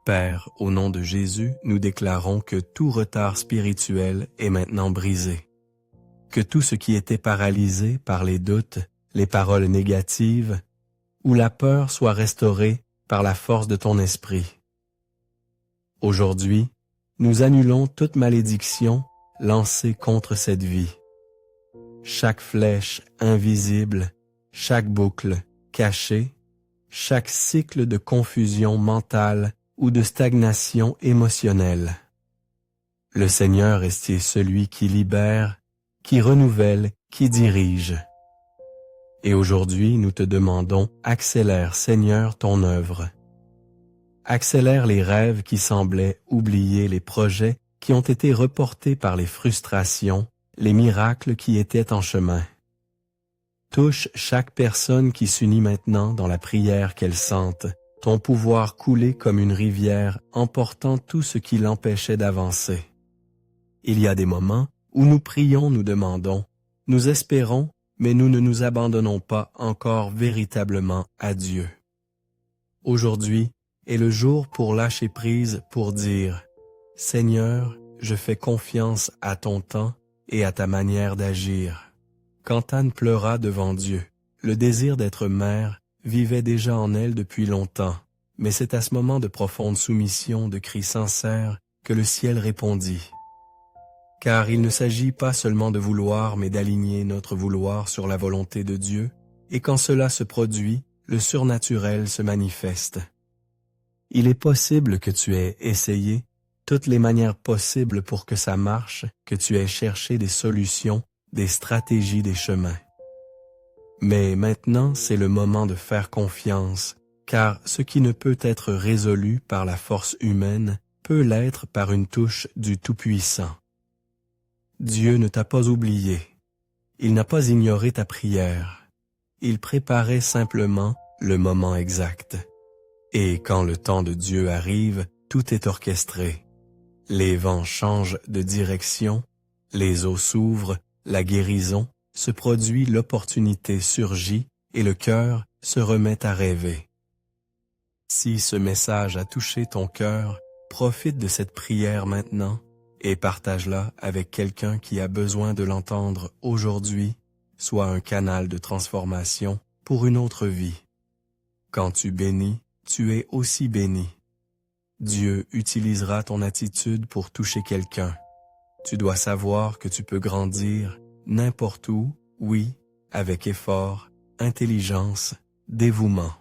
Père, au nom de Jésus, nous déclarons que tout retard spirituel est maintenant brisé. Que tout ce qui était paralysé par les doutes, les paroles négatives ou la peur soit restauré par la force de ton esprit. Aujourd'hui, nous annulons toute malédiction lancée contre cette vie. Chaque flèche invisible, chaque boucle cachée, chaque cycle de confusion mentale ou de stagnation émotionnelle. Le Seigneur est celui qui libère, qui renouvelle, qui dirige. Et aujourd'hui, nous te demandons, accélère, Seigneur, ton œuvre. Accélère les rêves qui semblaient oublier, les projets qui ont été reportés par les frustrations, les miracles qui étaient en chemin. Touche chaque personne qui s'unit maintenant dans la prière qu'elle sente, ton pouvoir couler comme une rivière, emportant tout ce qui l'empêchait d'avancer. Il y a des moments où nous prions, nous demandons, nous espérons, mais nous ne nous abandonnons pas encore véritablement à Dieu. Aujourd'hui est le jour pour lâcher prise, pour dire « Seigneur, je fais confiance à ton temps et à ta manière d'agir. » Quand Anne pleura devant Dieu, le désir d'être mère vivait déjà en elle depuis longtemps, mais c'est à ce moment de profonde soumission, de cris sincères, que le ciel répondit. Car il ne s'agit pas seulement de vouloir, mais d'aligner notre vouloir sur la volonté de Dieu, et quand cela se produit, le surnaturel se manifeste. Il est possible que tu aies essayé toutes les manières possibles pour que ça marche, que tu aies cherché des solutions, des stratégies, des chemins. Mais maintenant, c'est le moment de faire confiance, car ce qui ne peut être résolu par la force humaine peut l'être par une touche du Tout-Puissant. Dieu ne t'a pas oublié. Il n'a pas ignoré ta prière. Il préparait simplement le moment exact. Et quand le temps de Dieu arrive, tout est orchestré. Les vents changent de direction, les eaux s'ouvrent, la guérison se produit, l'opportunité surgit et le cœur se remet à rêver. Si ce message a touché ton cœur, profite de cette prière maintenant et partage-la avec quelqu'un qui a besoin de l'entendre aujourd'hui, soit un canal de transformation pour une autre vie. Quand tu bénis, tu es aussi béni. Dieu utilisera ton attitude pour toucher quelqu'un. Tu dois savoir que tu peux grandir n'importe où, oui, avec effort, intelligence, dévouement.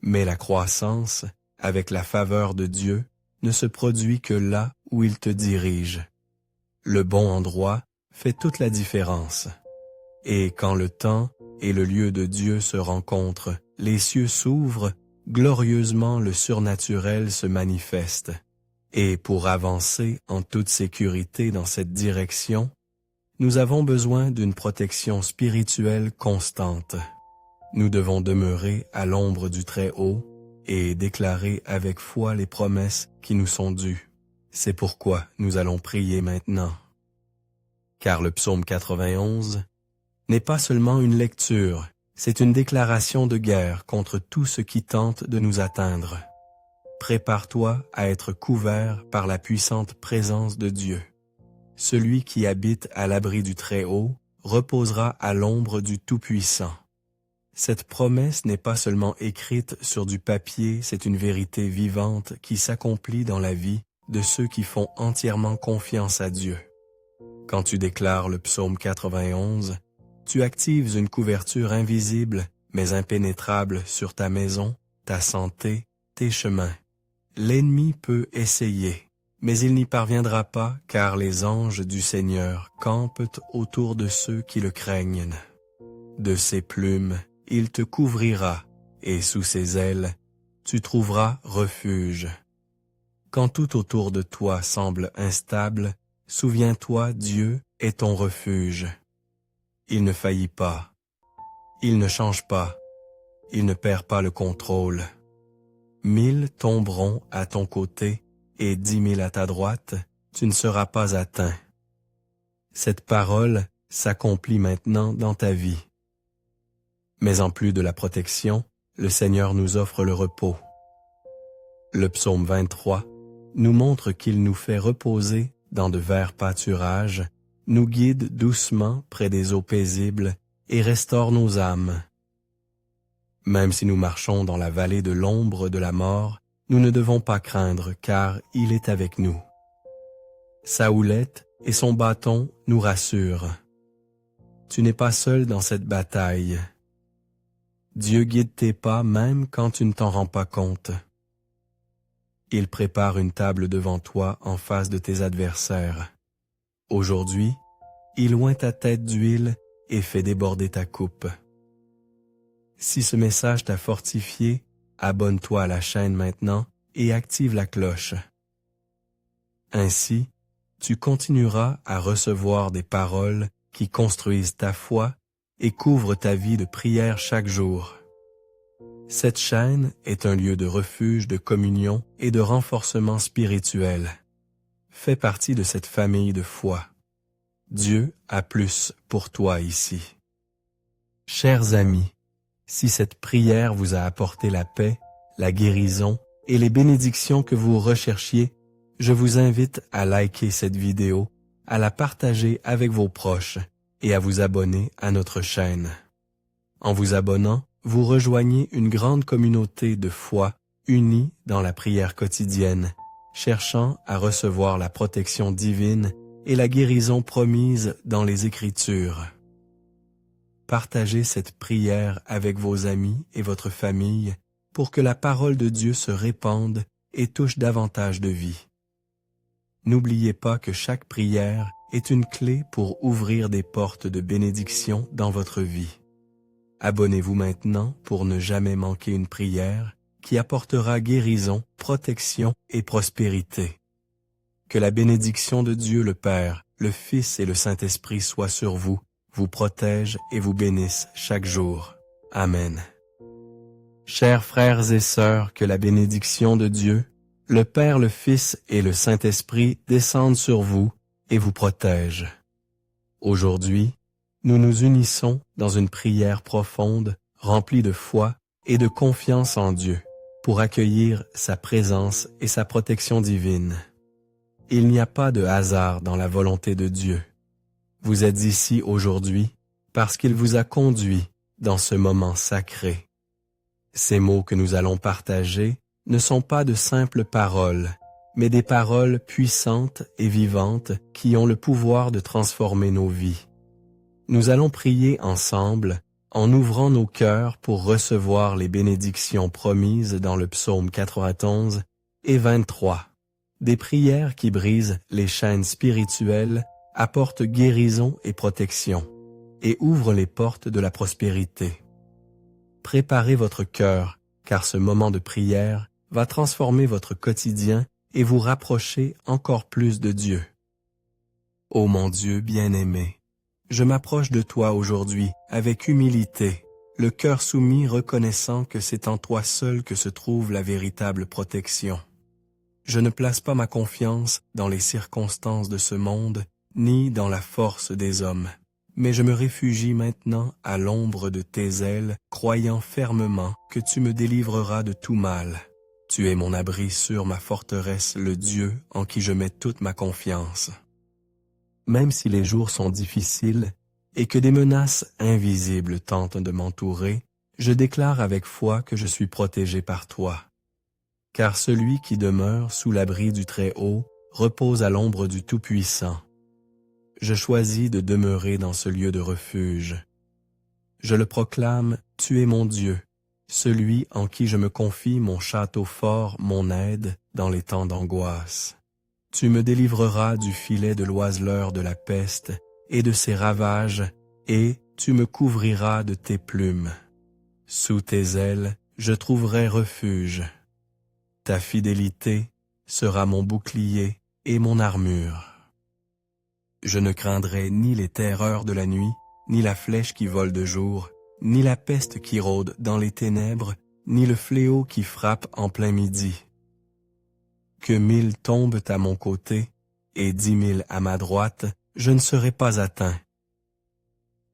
Mais la croissance, avec la faveur de Dieu, ne se produit que là où il te dirige. Le bon endroit fait toute la différence. Et quand le temps et le lieu de Dieu se rencontrent, les cieux s'ouvrent, glorieusement le surnaturel se manifeste. Et pour avancer en toute sécurité dans cette direction, nous avons besoin d'une protection spirituelle constante. Nous devons demeurer à l'ombre du Très-Haut et déclarer avec foi les promesses qui nous sont dues. C'est pourquoi nous allons prier maintenant. Car le psaume 91 n'est pas seulement une lecture, c'est une déclaration de guerre contre tout ce qui tente de nous atteindre. Prépare-toi à être couvert par la puissante présence de Dieu. Celui qui habite à l'abri du Très-Haut reposera à l'ombre du Tout-Puissant. Cette promesse n'est pas seulement écrite sur du papier, c'est une vérité vivante qui s'accomplit dans la vie de ceux qui font entièrement confiance à Dieu. Quand tu déclares le psaume 91, tu actives une couverture invisible mais impénétrable sur ta maison, ta santé, tes chemins. L'ennemi peut essayer, mais il n'y parviendra pas car les anges du Seigneur campent autour de ceux qui le craignent. De ses plumes, il te couvrira, et sous ses ailes, tu trouveras refuge. Quand tout autour de toi semble instable, souviens-toi, Dieu est ton refuge. Il ne faillit pas, il ne change pas, il ne perd pas le contrôle. 1000 tomberont à ton côté et 10 000 à ta droite, tu ne seras pas atteint. Cette parole s'accomplit maintenant dans ta vie. Mais en plus de la protection, le Seigneur nous offre le repos. Le psaume 23 nous montre qu'il nous fait reposer dans de verts pâturages, nous guide doucement près des eaux paisibles et restaure nos âmes. Même si nous marchons dans la vallée de l'ombre de la mort, nous ne devons pas craindre, car il est avec nous. Sa houlette et son bâton nous rassurent. Tu n'es pas seul dans cette bataille. Dieu guide tes pas même quand tu ne t'en rends pas compte. Il prépare une table devant toi en face de tes adversaires. Aujourd'hui, il oint ta tête d'huile et fait déborder ta coupe. Si ce message t'a fortifié, abonne-toi à la chaîne maintenant et active la cloche. Ainsi, tu continueras à recevoir des paroles qui construisent ta foi et couvrent ta vie de prière chaque jour. Cette chaîne est un lieu de refuge, de communion et de renforcement spirituel. Fais partie de cette famille de foi. Dieu a plus pour toi ici. Chers amis, si cette prière vous a apporté la paix, la guérison et les bénédictions que vous recherchiez, je vous invite à liker cette vidéo, à la partager avec vos proches et à vous abonner à notre chaîne. En vous abonnant, vous rejoignez une grande communauté de foi unie dans la prière quotidienne, cherchant à recevoir la protection divine et la guérison promise dans les Écritures. Partagez cette prière avec vos amis et votre famille pour que la parole de Dieu se répande et touche davantage de vie. N'oubliez pas que chaque prière est une clé pour ouvrir des portes de bénédiction dans votre vie. Abonnez-vous maintenant pour ne jamais manquer une prière qui apportera guérison, protection et prospérité. Que la bénédiction de Dieu le Père, le Fils et le Saint-Esprit soient sur vous, vous protège et vous bénisse chaque jour. Amen. Chers frères et sœurs, que la bénédiction de Dieu, le Père, le Fils et le Saint-Esprit descendent sur vous et vous protègent. Aujourd'hui, nous nous unissons dans une prière profonde, remplie de foi et de confiance en Dieu, pour accueillir sa présence et sa protection divine. Il n'y a pas de hasard dans la volonté de Dieu. Vous êtes ici aujourd'hui parce qu'il vous a conduit dans ce moment sacré. Ces mots que nous allons partager ne sont pas de simples paroles, mais des paroles puissantes et vivantes qui ont le pouvoir de transformer nos vies. Nous allons prier ensemble en ouvrant nos cœurs pour recevoir les bénédictions promises dans le psaume 91 et 23. Des prières qui brisent les chaînes spirituelles, apportent guérison et protection, et ouvrent les portes de la prospérité. Préparez votre cœur, car ce moment de prière va transformer votre quotidien et vous rapprocher encore plus de Dieu. Ô mon Dieu bien-aimé, je m'approche de toi aujourd'hui avec humilité, le cœur soumis reconnaissant que c'est en toi seul que se trouve la véritable protection. Je ne place pas ma confiance dans les circonstances de ce monde, ni dans la force des hommes, mais je me réfugie maintenant à l'ombre de tes ailes, croyant fermement que tu me délivreras de tout mal. Tu es mon abri sûr, ma forteresse, le Dieu en qui je mets toute ma confiance. Même si les jours sont difficiles et que des menaces invisibles tentent de m'entourer, je déclare avec foi que je suis protégé par toi. Car celui qui demeure sous l'abri du Très-Haut repose à l'ombre du Tout-Puissant. Je choisis de demeurer dans ce lieu de refuge. Je le proclame, tu es mon Dieu, celui en qui je me confie, mon château fort, mon aide dans les temps d'angoisse. Tu me délivreras du filet de l'oiseleur de la peste et de ses ravages, et tu me couvriras de tes plumes. Sous tes ailes, je trouverai refuge. Ta fidélité sera mon bouclier et mon armure. Je ne craindrai ni les terreurs de la nuit, ni la flèche qui vole de jour, ni la peste qui rôde dans les ténèbres, ni le fléau qui frappe en plein midi. Que 1000 tombent à mon côté et 10 000 à ma droite, je ne serai pas atteint.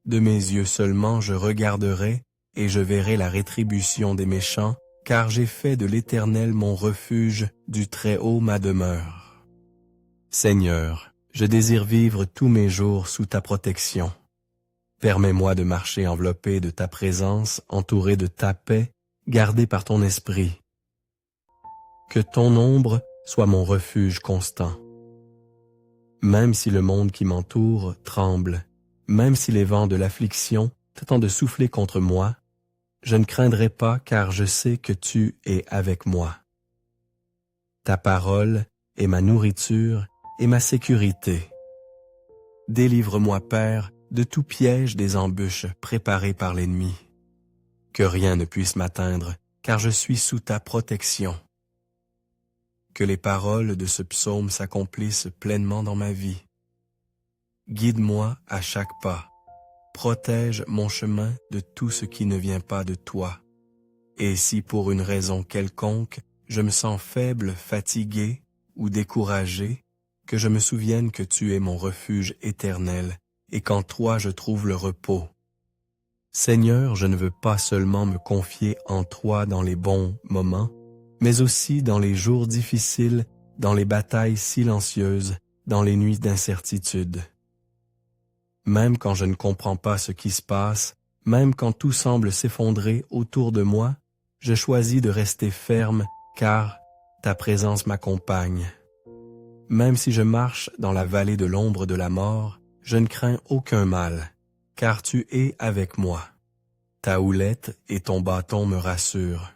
De mes yeux seulement je regarderai et je verrai la rétribution des méchants car j'ai fait de l'Éternel mon refuge, du Très-Haut ma demeure. Seigneur, je désire vivre tous mes jours sous ta protection. Permets-moi de marcher enveloppé de ta présence, entouré de ta paix, gardé par ton esprit. Que ton ombre soit mon refuge constant. Même si le monde qui m'entoure tremble, même si les vents de l'affliction tentent de souffler contre moi, je ne craindrai pas car je sais que tu es avec moi. Ta parole est ma nourriture et ma sécurité. Délivre-moi, Père, de tout piège des embûches préparées par l'ennemi. Que rien ne puisse m'atteindre, car je suis sous ta protection. Que les paroles de ce psaume s'accomplissent pleinement dans ma vie. Guide-moi à chaque pas. Protège mon chemin de tout ce qui ne vient pas de toi. Et si pour une raison quelconque, je me sens faible, fatigué ou découragé, que je me souvienne que tu es mon refuge éternel et qu'en toi je trouve le repos. Seigneur, je ne veux pas seulement me confier en toi dans les bons moments, mais aussi dans les jours difficiles, dans les batailles silencieuses, dans les nuits d'incertitude. Même quand je ne comprends pas ce qui se passe, même quand tout semble s'effondrer autour de moi, je choisis de rester ferme, car ta présence m'accompagne. Même si je marche dans la vallée de l'ombre de la mort, je ne crains aucun mal, car tu es avec moi. Ta houlette et ton bâton me rassurent.